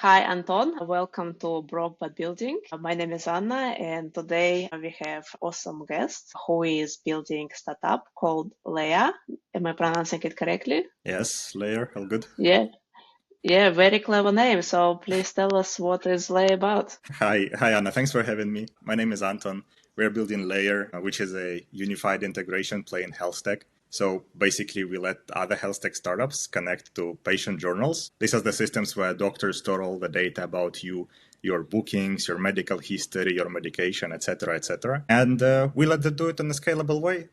Hi, Anton. Welcome to Broke But Building. My name is Anna, and today we have awesome guest who is building a startup called Leyr. Am I pronouncing it correctly? Yes, Leyr, all good. Yeah, yeah, very clever name. So please tell us what is Leyr about. Hi, Anna. Thanks for having me. My name is Anton. We're building Leyr, which is a unified integration play in Healthtech. So basically, we let other Healthtech startups connect to patient journals. These are the systems where doctors store all the data about you, your bookings, your medical history, your medication, etc., etc. And we let them do it in a scalable way.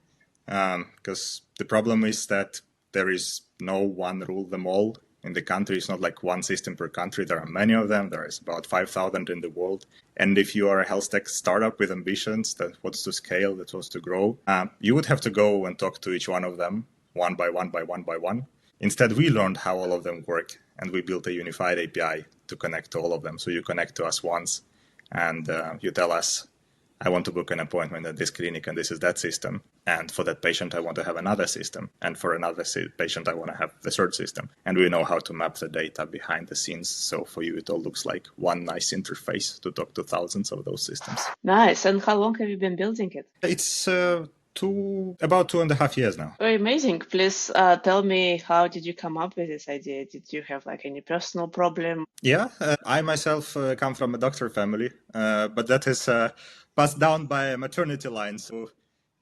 Because the problem is that there is no one rule them all in the country. It's not like one system per country. There are many of them. There is about 5,000 in the world. And if you are a health tech startup with ambitions that wants to scale, that wants to grow, you would have to go and talk to each one of them one by one by one by one. Instead, we learned how all of them work, and we built a unified API to connect to all of them. So you connect to us once, and you tell us, I want to book an appointment at this clinic and this is that system. And for that patient, I want to have another system. And for another patient, I want to have the third system. And we know how to map the data behind the scenes. So for you, it all looks like one nice interface to talk to thousands of those systems. Nice. And how long have you been building it? It's about 2.5 years now. Very amazing. Please tell me, how did you come up with this idea? Did you have like any personal problem? Yeah, I myself come from a doctor family, but that is passed down by a maternity line. So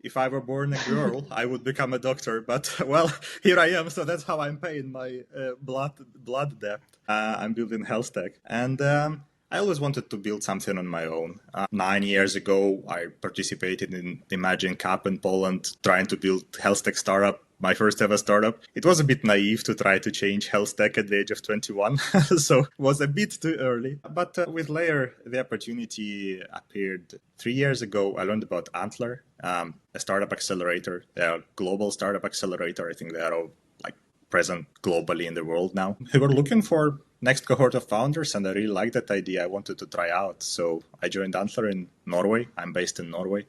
if I were born a girl, I would become a doctor. But well, here I am. So that's how I'm paying my blood debt. I'm building Healthtech, and I always wanted to build something on my own. 9 years ago, I participated in Imagine Cup in Poland, trying to build Healthtech startup. My first ever startup. It was a bit naive to try to change health tech at the age of 21, so it was a bit too early. But with Leyr, the opportunity appeared 3 years ago. I learned about Antler, a startup accelerator, a global startup accelerator. I think they are all like present globally in the world now. We were looking for next cohort of founders, and I really liked that idea. I wanted to try out. So I joined Antler in Norway. I'm based in Norway.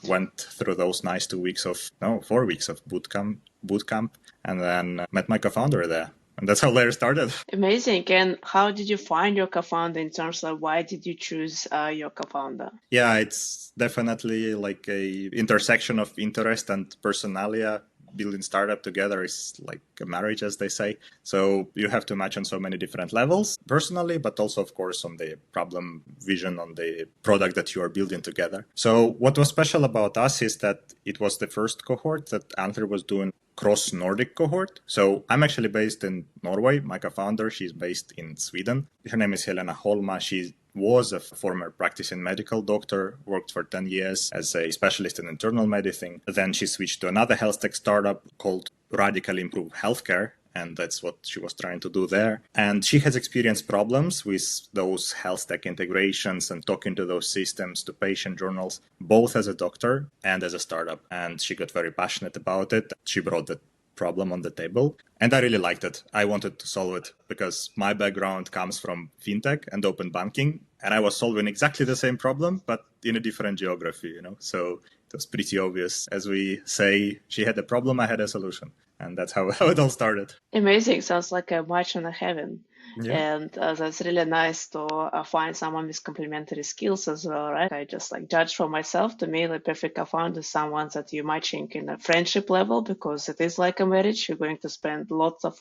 Went through those nice 4 weeks of boot camp, and then met my co-founder there. And that's how Leyr started. Amazing. And how did you find your co-founder in terms of why did you choose your co-founder? Yeah, it's definitely like a intersection of interest and personalia. Building startup together is like a marriage, as they say. So you have to match on so many different levels, personally, but also, of course, on the problem vision, on the product that you are building together. So what was special about us is that it was the first cohort that Antler was doing cross-Nordic cohort. So I'm actually based in Norway. My co-founder, she's based in Sweden. Her name is Helena Holma. She was a former practicing medical doctor, worked for 10 years as a specialist in internal medicine. Then she switched to another health tech startup called Radically Improve Healthcare. And that's what she was trying to do there. And she has experienced problems with those health tech integrations and talking to those systems, to patient journals, both as a doctor and as a startup. And she got very passionate about it. She brought the problem on the table. And I really liked it. I wanted to solve it because my background comes from fintech and open banking. And I was solving exactly the same problem, but in a different geography, So it was pretty obvious. As we say, she had a problem, I had a solution. And that's how it all started. Amazing. Sounds like a match in heaven. Yeah. And that's really nice to find someone with complementary skills as well, right? I just judge for myself. To me, the perfect co-founder is someone that you're matching in a friendship level, because it is like a marriage. You're going to spend lots of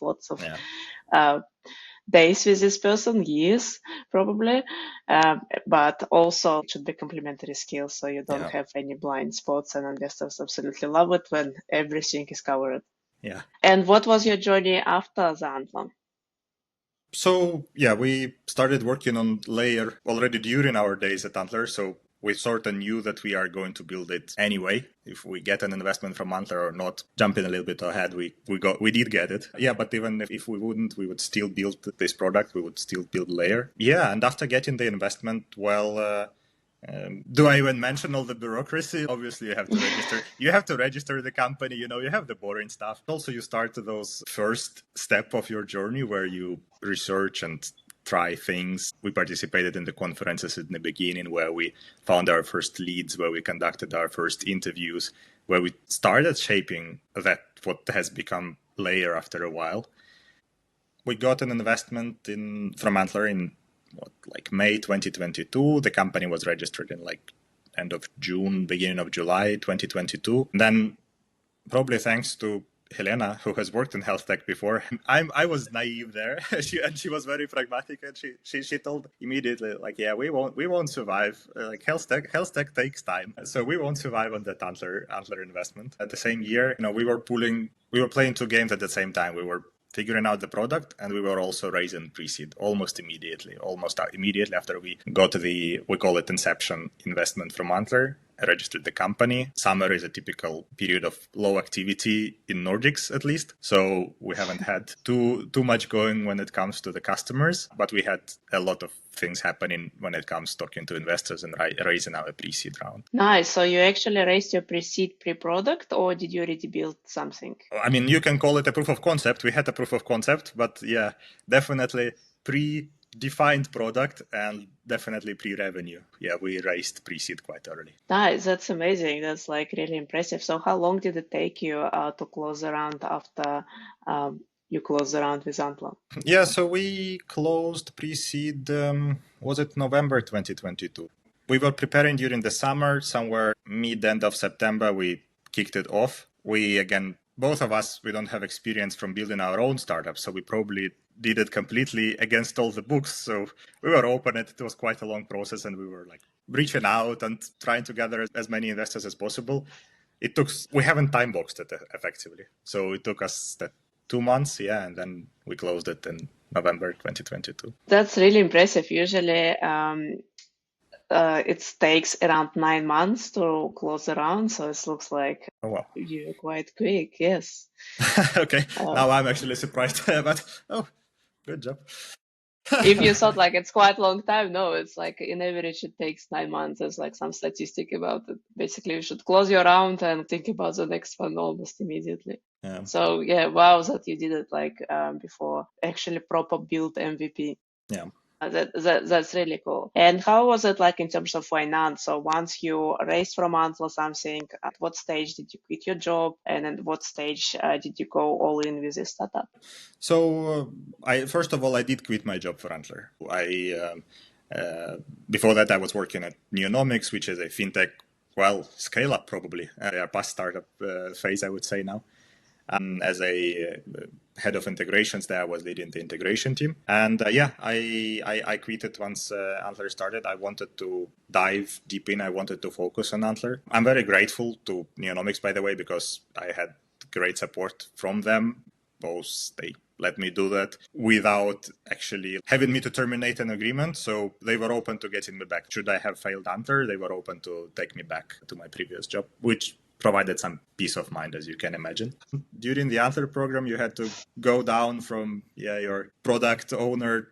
days with this person, years probably, but also it should be complementary skills, so you don't have any blind spots, and investors absolutely love it when everything is covered. Yeah. And what was your journey after the Antler? So, we started working on Leyr already during our days at Antler. So we sort of knew that we are going to build it anyway. If we get an investment from Antler or not, jumping a little bit ahead, we did get it. Yeah, but even if we wouldn't, we would still build this product. We would still build Leyr. Yeah, and after getting the investment, do I even mention all the bureaucracy? Obviously, you have to register. You have to register the company. You have the boring stuff. Also, you start those first step of your journey where you research and try things. We participated in the conferences in the beginning where we found our first leads, where we conducted our first interviews, where we started shaping what has become Leyr after a while. We got an investment from Antler in May 2022. The company was registered in end of June, beginning of July 2022. Then, probably thanks to Helena, who has worked in Healthtech before, I was naive there. she was very pragmatic, and she told immediately, yeah, we won't survive. Healthtech takes time, so we won't survive on that Antler investment. At the same year, we were playing two games at the same time. We were figuring out the product, and we were also raising pre-seed almost immediately after we got we call it inception investment from Antler, registered the company. Summer is a typical period of low activity in Nordics, at least. So we haven't had too much going when it comes to the customers, but we had a lot of things happening when it comes talking to investors and raising our pre-seed round. Nice. So you actually raised your pre-seed pre-product, or did you already build something? I mean, you can call it a proof of concept. We had a proof of concept, but yeah, definitely pre-defined product and definitely pre-revenue. Yeah, we raised pre-seed quite early. Nice. That's amazing. That's really impressive. So how long did it take you to close the round after you closed the round with Antler? Yeah, so we closed pre-seed, was it November 2022? We were preparing during the summer, somewhere mid-end of September, we kicked it off. Both of us, we don't have experience from building our own startup, so we probably did it completely against all the books. So we were open, it was quite a long process, and we were reaching out and trying to gather as many investors as possible. We haven't time boxed it effectively. So it took us 2 months, and then we closed it in November 2022. That's really impressive. Usually it takes around 9 months to close the round, so it looks like you're quite quick. Yes. Okay, now I'm actually surprised, but good job. If you thought it's quite a long time, no, it's in average it takes 9 months. There's some statistic about it. Basically, you should close your round and think about the next one almost immediately. Yeah. So yeah, wow, that you did it before actually proper build MVP. Yeah. That's really cool. And how was it in terms of finance? So once you raised from Antler something, at what stage did you quit your job, and at what stage did you go all in with this startup? So first of all, I did quit my job for Antler. Before that, I was working at Neonomics, which is a fintech, scale up probably. They are past startup phase, I would say now. As a head of integrations there, I was leading the integration team. And I quit it once Antler started. I wanted to dive deep in. I wanted to focus on Antler. I'm very grateful to Neonomics, by the way, because I had great support from them. Both they let me do that without actually having me to terminate an agreement. So they were open to getting me back. Should I have failed Antler, they were open to take me back to my previous job, which provided some peace of mind, as you can imagine. During the Antler program, you had to go down from your product owner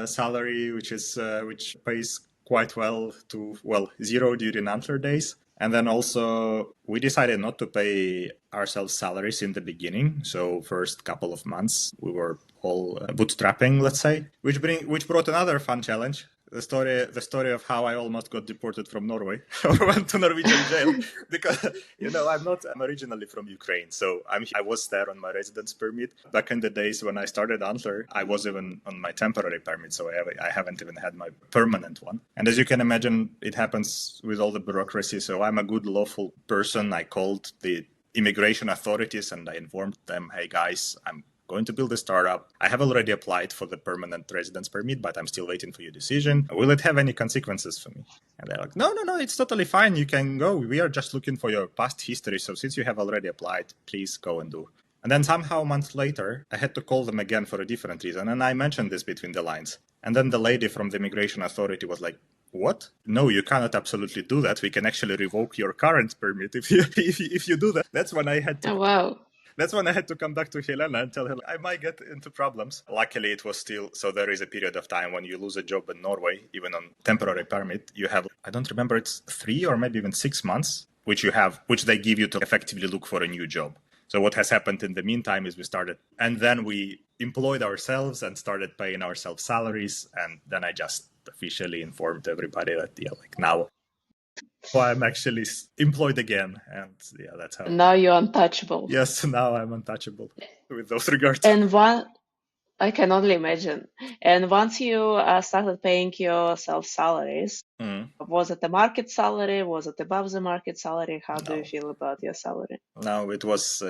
salary, which pays quite well, to zero during Antler days. And then also we decided not to pay ourselves salaries in the beginning. So first couple of months we were all bootstrapping, let's say, which brought another fun challenge. The story of how I almost got deported from Norway or went to Norwegian jail because I'm originally from Ukraine, so I was there on my residence permit. Back in the days when I started Antler, I was even on my temporary permit, so I haven't even had my permanent one. And as you can imagine, it happens with all the bureaucracy. So I'm a good lawful person. I called the immigration authorities and I informed them, hey guys, I'm going to build a startup. I have already applied for the permanent residence permit, but I'm still waiting for your decision. Will it have any consequences for me? And they're like, no, it's totally fine. You can go. We are just looking for your past history. So since you have already applied, please go and do. And then somehow a month later, I had to call them again for a different reason. And I mentioned this between the lines. And then the lady from the immigration authority was like, what? No, you cannot absolutely do that. We can actually revoke your current permit if you do that. That's when I had to... Oh, wow. That's when I had to come back to Helena and tell her I might get into problems. Luckily, it was still, so there is a period of time when you lose a job in Norway, even on temporary permit, you have, I don't remember, it's 3 or maybe even 6 months, which they give you to effectively look for a new job. So what has happened in the meantime is we started, and then we employed ourselves and started paying ourselves salaries. And then I just officially informed everybody that, now I'm actually employed again, and that's how. Now you're untouchable. Yes, now I'm untouchable with those regards. And I can only imagine. And once you started paying yourself salaries, Mm. was it the market salary? Was it above the market salary? How do you No. feel about your salary? No, it was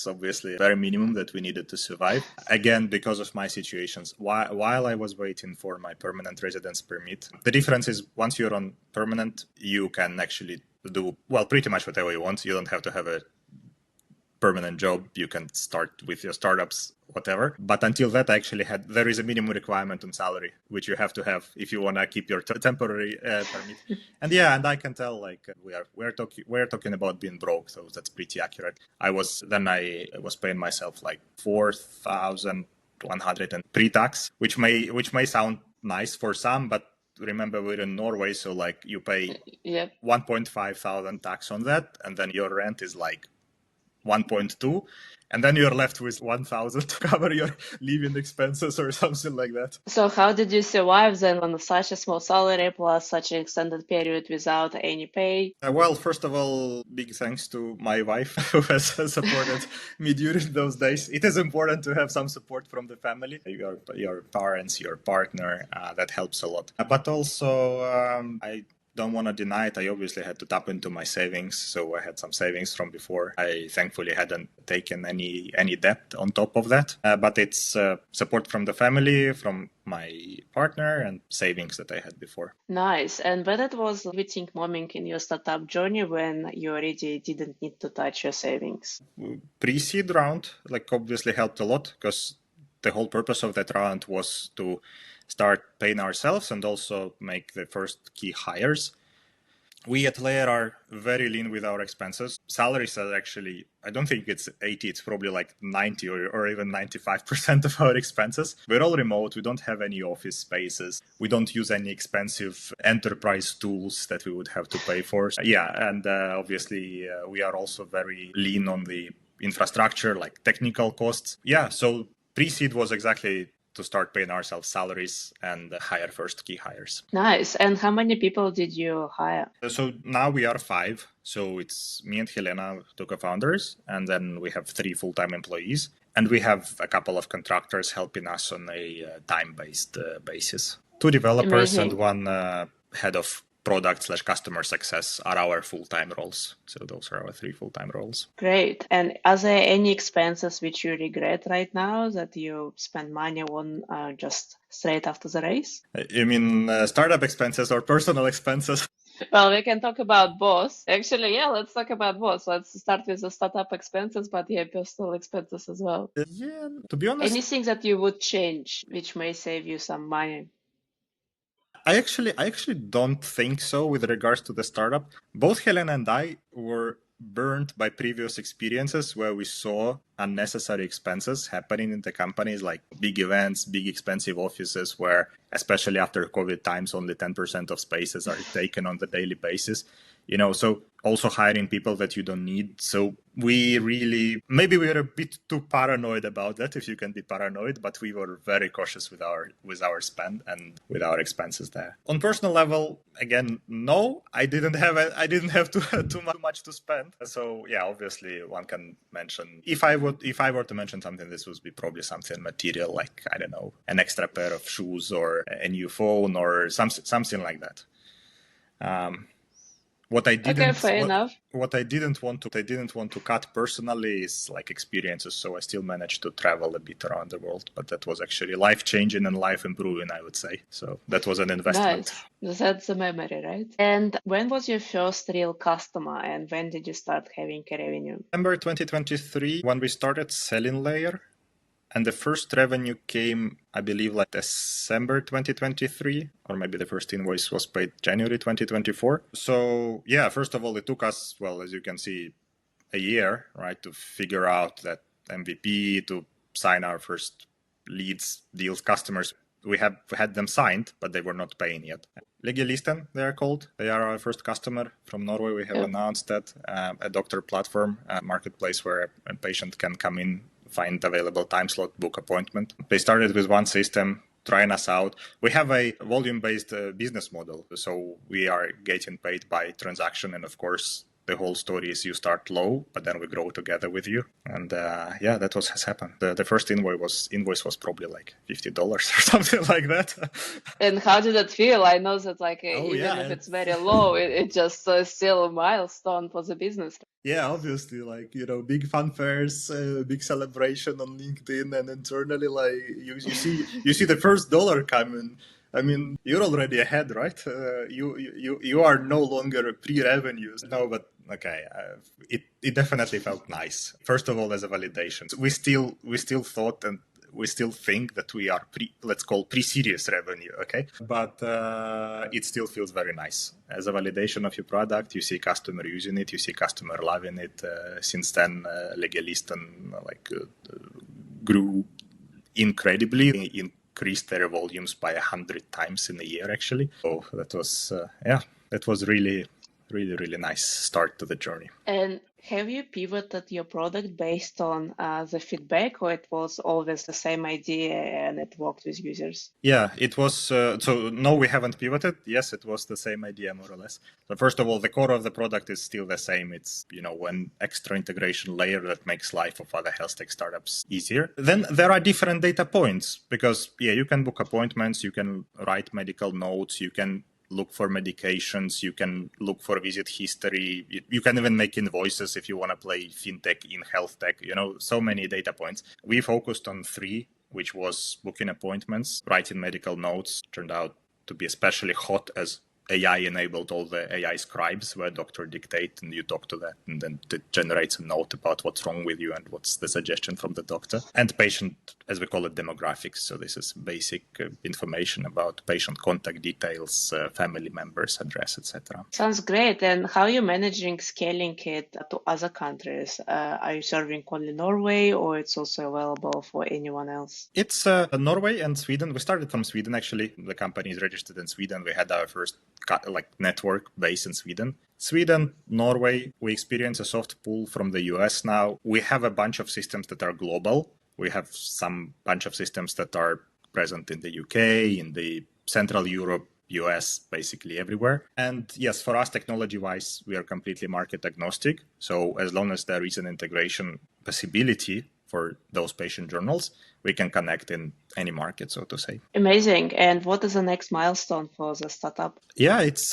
obviously very minimum that we needed to survive. Again, because of my situations, while I was waiting for my permanent residence permit, the difference is once you're on permanent, you can actually do well pretty much whatever you want. You don't have to have a permanent job. You can start with your startups, whatever. But until that, I actually there is a minimum requirement on salary, which you have to have if you want to keep your temporary permit. And I can tell like we're talking about being broke, so that's pretty accurate. I was paying myself like 4,100 and pre-tax, which may sound nice for some, but remember we're in Norway, so like you pay Yep. 1.5 thousand tax on that, and then your rent is like 1.2, and then you're left with 1,000 to cover your living expenses or something like that. So how did you survive then on such a small salary plus such an extended period without any pay? Well, first of all, big thanks to my wife who has supported me during those days. It is important to have some support from the family, your parents, your partner. That helps a lot. But also, I don't want to deny it. I obviously had to tap into my savings, so I had some savings from before. I thankfully hadn't taken any debt on top of that, but it's support from the family, from my partner, and savings that I had before. Nice. And when it was limiting moment in your startup journey when you already didn't need to touch your savings? Pre-seed round obviously helped a lot because the whole purpose of that round was to start paying ourselves and also make the first key hires. We at Leyr are very lean with our expenses. Salaries are actually, I don't think it's 80, it's probably like 90 or even 95% of our expenses. We're all remote. We don't have any office spaces. We don't use any expensive enterprise tools that we would have to pay for. And obviously we are also very lean on the infrastructure, like technical costs. So pre-seed was exactly to start paying ourselves salaries and hire first key hires. Nice. And how many people did you hire? So now we are 5. So it's me and Helena, two co-founders, and then we have 3 full-time employees. And we have a couple of contractors helping us on a time-based basis. 2 developers Amazing. and 1 head of product/customer success are our full-time roles. So those are our 3 full-time roles. Great. And are there any expenses which you regret right now that you spend money on just straight after the race? You mean startup expenses or personal expenses? Well, we can talk about both. Actually, yeah, let's talk about both. Let's start with the startup expenses, but yeah, personal expenses as well. Yeah, to be honest, Anything that you would change which may save you some money? I actually don't think so with regards to the startup. Both Helena and I were burned by previous experiences where we saw unnecessary expenses happening in the companies, like big events, big expensive offices where, especially after COVID times, only 10% of spaces are taken on the daily basis. So also hiring people that you don't need. So maybe we were a bit too paranoid about that, if you can be paranoid, but we were very cautious with our spend and with our expenses there. On personal level, again, no, I didn't have too much to spend. So yeah, obviously one can mention, if I were to mention something, this would be probably something material, like, I don't know, an extra pair of shoes or a new phone or something like that. What I didn't want to cut personally is like experiences. So I still managed to travel a bit around the world, but that was actually life changing and life improving, I would say. So that was an investment. Nice. That's the memory, right? And when was your first real customer and when did you start having a revenue? December 2023, when we started selling Leyr. And the first revenue came, I believe, like December 2023, or maybe the first invoice was paid January 2024. So yeah, first of all, it took us, well, as you can see, a year, right, to figure out that MVP, to sign our first leads, deals, customers. We have had them signed, but they were not paying yet. Legilisten, they are called. They are our first customer from Norway. We have announced that, a doctor platform, a marketplace where a patient can come in, find available time slot, book appointment. They started with one system, trying us out. We have a volume-based business model, so we are getting paid by transaction, and of course, the whole story is you start low, but then we grow together with you. And that has happened. The first invoice was probably like $50 or something like that. And how did it feel? I know that Oh even yeah, if it's very low, it just still a milestone for the business. yeah, obviously, big fanfares, big celebration on LinkedIn, and internally, you see the first dollar coming. I mean, you're already ahead, right? You are no longer pre-revenues. No, but okay, it definitely felt nice. First of all, as a validation, we still thought and we still think that we are let's call pre-serious revenue, okay? But it still feels very nice. As a validation of your product, you see customer using it, you see customer loving it. Since then, Legalisten grew incredibly, increased their volumes by 100 times in a year, actually. So that was really, really, really nice start to the journey. And have you pivoted your product based on the feedback, or it was always the same idea and it worked with users? Yeah, it was. So no, we haven't pivoted. Yes, it was the same idea, more or less. So first of all, the core of the product is still the same. It's, an extra integration layer that makes life of other health tech startups easier. Then there are different data points because, you can book appointments, you can write medical notes, you can look for medications, you can look for visit history, you can even make invoices if you want to play fintech in health tech, so many data points. We focused on 3, which was booking appointments, writing medical notes. Turned out to be especially hot as AI enabled all the AI scribes where doctor dictate and you talk to that and then it generates a note about what's wrong with you and what's the suggestion from the doctor. And patient, as we call it, demographics. So this is basic information about patient contact details, family members, address, etc. Sounds great. And how are you managing scaling it to other countries? Are you serving only Norway, or it's also available for anyone else? It's Norway and Sweden. We started from Sweden, actually. The company is registered in Sweden. We had our first network base in Sweden, Norway. We experience a soft pull from the US now. We have a bunch of systems that are global. We have some bunch of systems that are present in the UK, in the Central Europe, US, basically everywhere. And yes, for us, technology-wise, we are completely market agnostic. So as long as there is an integration possibility for those patient journals, we can connect in any market, so to say. Amazing. And what is the next milestone for the startup? Yeah, it's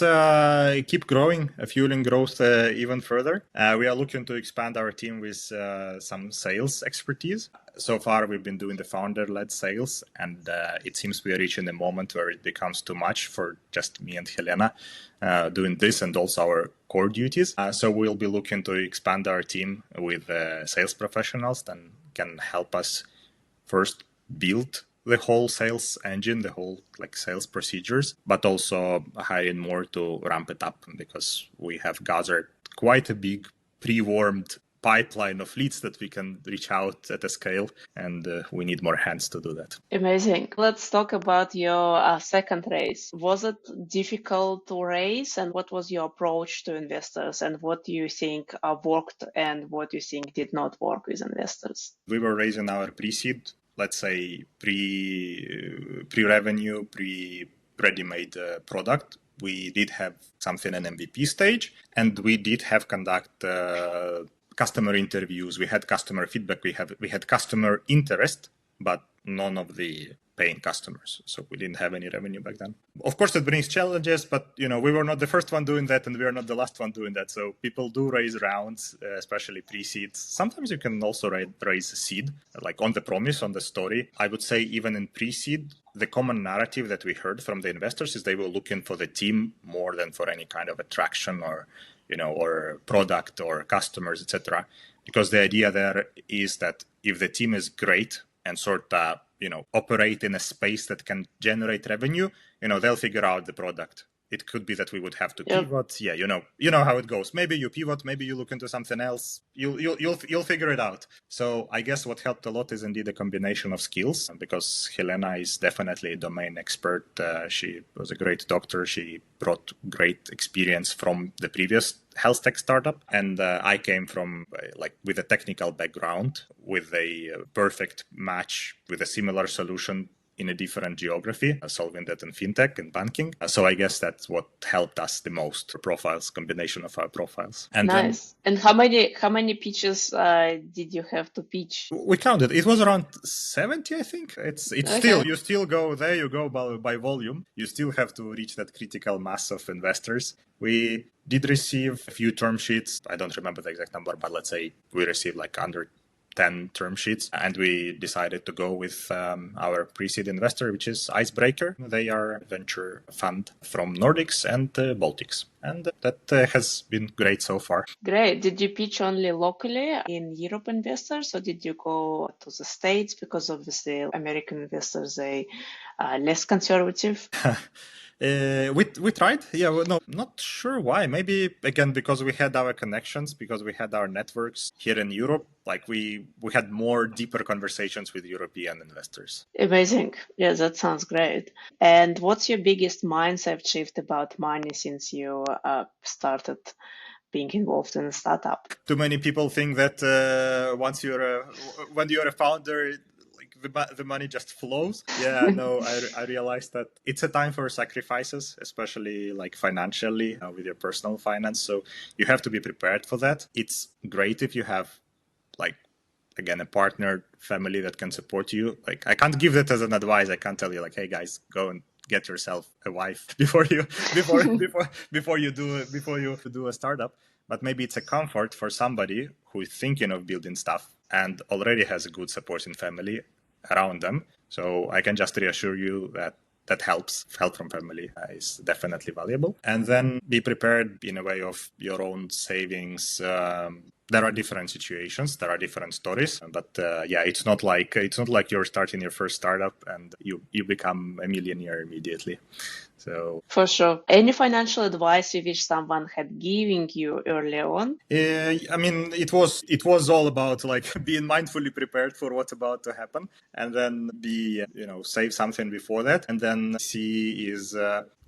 keep growing, fueling growth even further. We are looking to expand our team with some sales expertise. So far, we've been doing the founder-led sales, and it seems we are reaching a moment where it becomes too much for just me and Helena doing this and also our core duties. So we'll be looking to expand our team with sales professionals that can help us first build the whole sales engine, the whole sales procedures, but also hiring more to ramp it up because we have gathered quite a big pre-warmed pipeline of leads that we can reach out at a scale, and we need more hands to do that. Amazing. Let's talk about your second raise. Was it difficult to raise, and what was your approach to investors, and what do you think worked and what do you think did not work with investors? We were raising our pre-seed, let's say pre-revenue, pre-ready-made product. We did have something an MVP stage, and we did have conduct customer interviews. We had customer feedback. We had customer interest, but none of the paying customers. So we didn't have any revenue back then. Of course, it brings challenges, but we were not the first one doing that, and we are not the last one doing that. So people do raise rounds, especially pre-seeds. Sometimes you can also raise a seed, on the promise, on the story. I would say even in pre-seed, the common narrative that we heard from the investors is they were looking for the team more than for any kind of attraction or product or customers, etc. Because the idea there is that if the team is great and sort of, operate in a space that can generate revenue, they'll figure out the product. It could be that we would have to pivot. Yeah, you know how it goes. Maybe you pivot, maybe you look into something else. You'll figure it out. So I guess what helped a lot is indeed a combination of skills, because Helena is definitely a domain expert. She was a great doctor. She brought great experience from the previous health tech startup, and I came from with a technical background with a perfect match with a similar solution in a different geography, solving that in fintech and banking. So I guess that's what helped us the most, profiles, combination of our profiles. And nice. And how many pitches did you have to pitch? We counted. It was around 70, I think. It's Okay. still, you still go there, you go by volume. You still have to reach that critical mass of investors. We did receive a few term sheets. I don't remember the exact number, but let's say we received like under 10 term sheets, and we decided to go with our pre-seed investor, which is Icebreaker. They are a venture fund from Nordics and Baltics, and that has been great so far. Great. Did you pitch only locally in Europe investors, or did you go to the States? Because obviously American investors are less conservative. We tried. Yeah, well, no, not sure why. Maybe again because we had our connections, because we had our networks here in Europe. Like we had more deeper conversations with European investors. Amazing. Yeah, that sounds great. And what's your biggest mindset shift about money since you started being involved in a startup? Too many people think that when you're a founder, the money just flows. Yeah, no, I realized that it's a time for sacrifices, especially like financially with your personal finance. So you have to be prepared for that. It's great if you have like, again, a partner, family that can support you. Like I can't give that as an advice. I can't tell you like, hey guys, go and get yourself a wife before you do a startup. But maybe it's a comfort for somebody who is thinking of building stuff and already has a good supporting family around them. So I can just reassure you that help from family is definitely valuable. And then be prepared in a way of your own savings. There are different situations, there are different stories, but it's not like you're starting your first startup and you become a millionaire immediately. So for sure. Any financial advice you wish someone had given you earlier on? I mean, it was all about like being mindfully prepared for what's about to happen, and then save something before that, and then see is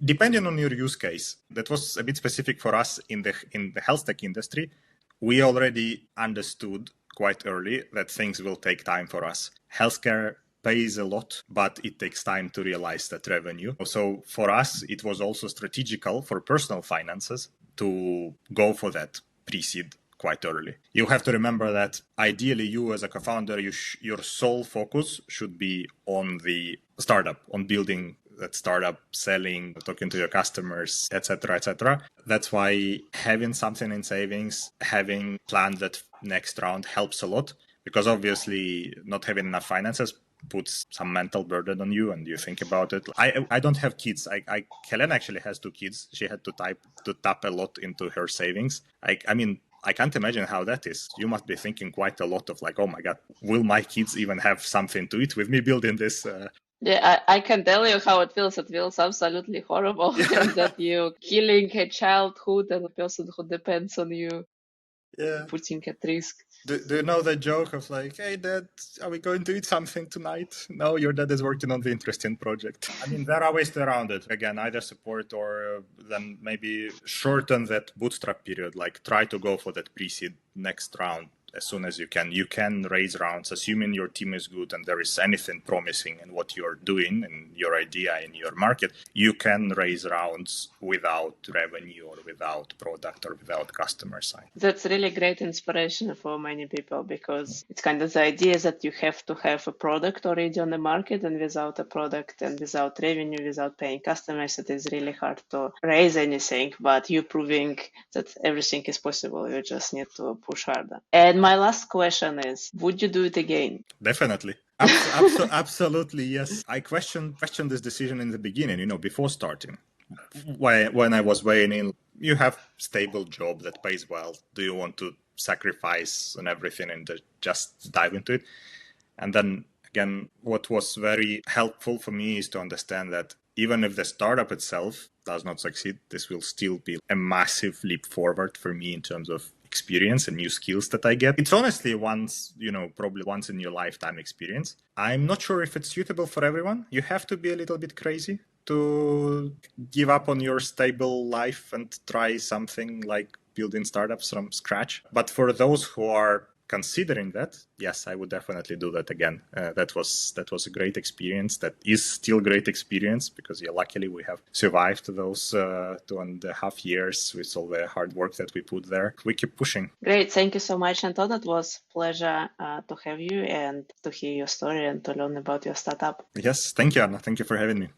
depending on your use case. That was a bit specific for us in the Healthtech industry. We already understood quite early that things will take time for us. Healthcare pays a lot, but it takes time to realize that revenue. So for us, it was also strategical for personal finances to go for that pre-seed quite early. You have to remember that ideally you as a co-founder, your sole focus should be on the startup, on building that startup, selling, talking to your customers, etc., etc. That's why having something in savings, having planned that next round helps a lot, because obviously not having enough finances puts some mental burden on you, and you think about it. I don't have kids. Helen actually has 2 kids. She had to tap a lot into her savings. I mean, I can't imagine how that is. You must be thinking quite a lot of like, oh my God, will my kids even have something to eat with me building this? Yeah, I can tell you how it feels. It feels absolutely horrible that you're killing a childhood and a person who depends on you, putting at risk. Do you know the joke of like, hey, Dad, are we going to eat something tonight? No, your dad is working on the interesting project. I mean, there are ways around it. Again, either support or then maybe shorten that bootstrap period, like try to go for that pre-seed next round as soon as you can. You can raise rounds, assuming your team is good and there is anything promising in what you're doing and your idea in your market. You can raise rounds without revenue or without product or without customer side. That's really great inspiration for many people, because it's kind of the idea that you have to have a product already on the market, and without a product and without revenue, without paying customers, it is really hard to raise anything. But you're proving that everything is possible. You just need to push harder. And my last question is, would you do it again? Definitely. Absolutely, yes. I questioned this decision in the beginning, before starting. When I was weighing in, you have stable job that pays well. Do you want to sacrifice on everything and just dive into it? And then again, what was very helpful for me is to understand that even if the startup itself does not succeed, this will still be a massive leap forward for me in terms of experience and new skills that I get. It's honestly probably once in your lifetime experience. I'm not sure if it's suitable for everyone. You have to be a little bit crazy to give up on your stable life and try something like building startups from scratch. But for those who are considering that, yes, I would definitely do that again. That was a great experience. That is still great experience because luckily we have survived those 2.5 years with all the hard work that we put there. We keep pushing. Great. Thank you so much, Anton. It was a pleasure to have you and to hear your story and to learn about your startup. Yes, thank you, Anna. Thank you for having me.